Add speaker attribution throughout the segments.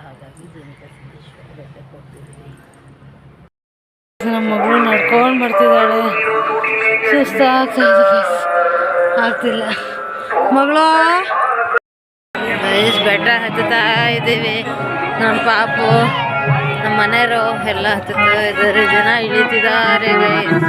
Speaker 1: ಹಾಗಾಗಿ ರೇಣುಕಸಿದ್ದೇಶ್ವರ ಬೆಟ್ಟಕ್ಕೆ ಹೋಗ್ತಿದ್ವಿ.
Speaker 2: ನಮ್ಮ ಮಗಳು ನಡ್ಕೊಂಡು ಬರ್ತಿದ್ದಾಳೆ. ಸುಸ್ತಾಗ್ತಾಯಿದೆ, ಆಗ್ತಿಲ್ಲ ಮಗಳು. ಬೆಟ್ಟ ಹತ್ತುತ್ತಾ ಇದ್ದೀವಿ. ನಮ್ಮ ಪಾಪು, ನಮ್ಮ ಮನೆಯವರು ಎಲ್ಲ ಹತ್ತುತ್ತಾ ಇದ್ದಾರೆ. ಜನ ಇಳಿತಿದ್ದಾರೆ ಗೈಸ್.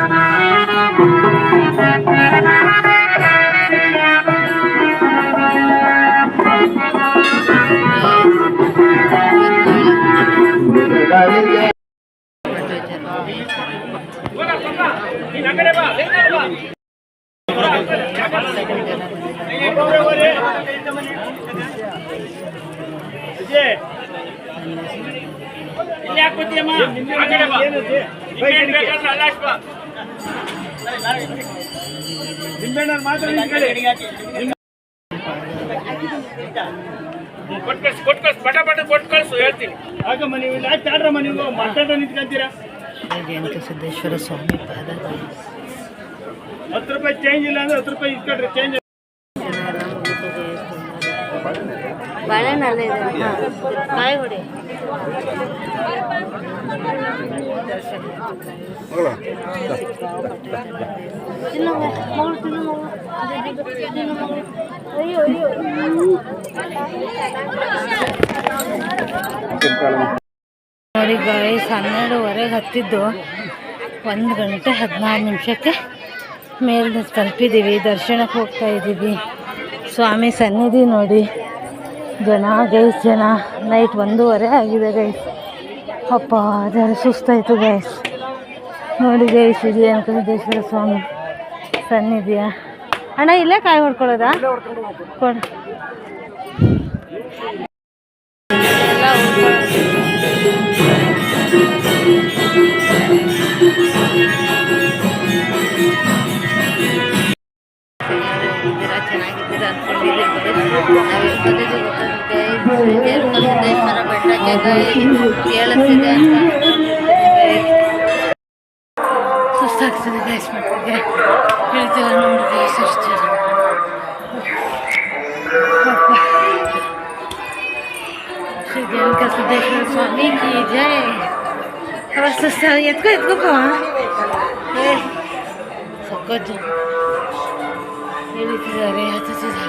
Speaker 2: ರೇಣುಕಸಿದ್ದೇಶ್ವರ ಸ್ವಾಮಿ ಪಾದ.
Speaker 3: 10 ರೂಪಾಯಿ ಚೇಂಜ್ ಇಲ್ಲ ಅಂದ್ರೆ 10 ರೂಪಾಯಿ ಇಸ್ಕೊಡ್ರಿ ಚೇಂಜ್.
Speaker 2: ಬಾಳೆಹಣ್ಣಲ್ಲ ಇದೆ, ಕಾಯಿ ಹೊಡಿ. ನೋಡಿ ಗಾಯ್ಸ್, 12:30 ಹತ್ತಿದ್ದು 1 ಗಂಟೆ 16 ನಿಮಿಷಕ್ಕೆ ಮೇಲೆ ತಲುಪಿದ್ದೀವಿ. ದರ್ಶನಕ್ಕೆ ಹೋಗ್ತಾ ಇದ್ದೀವಿ. ಸ್ವಾಮಿ ಸನ್ನಿಧಿ ನೋಡಿ, ಜನ ಗೈಸ್, ಜನ. ನೈಟ್ 1:30 ಆಗಿದೆ ಗೈಸ್. ಅಪ್ಪ ಅದರ ಸುಸ್ತಾಯಿತು ಗೈಸ್. ನೋಡಿ ಗೈಸ್, ಇದು ರೇಣುಕಸಿದ್ದೇಶ್ವರ ಸ್ವಾಮಿ ಸನ್ನಿಧಿಯ. ಅಣ್ಣ ಇಲ್ಲೇ ಕಾಯಿ ಹೊಡ್ಕೊಳ್ಳೋದಾ? ಕೊಡು. ಚೆನ್ನಾಗಿದ್ದೀರಾ ಅಂದ್ಕೊಂಡಿದ್ದೀವಿ. ರೇಣುಕಸಿದ್ದೇಶ್ವರ ಬೆಟ್ಟಕ್ಕೆ ಕೇಳಿಸ್ತಿದೆ ಅಂತ ಸುಸ್ತಾಗ್ತದೆ ಗೈಸ್. ಮಟ್ಟಿಗೆ ಹೇಳ್ತೀವ ನೋಡಿ ಗೈಸ್. ಅಷ್ಟು ಶ್ರೀ ರೇಣುಕಸಿದ್ದೇಶ್ವರ ಸ್ವಾಮಿ ಕಿ ಜೈ. ಅವ ಸುಸ್ತ ಎತ್ಕೋಪ್ಪ. ಸೊಕ್ಕೋದು ಹೇಳ್ತಿದ್ದಾರೆ, ಹತ್ತಿದ್ದಾರೆ.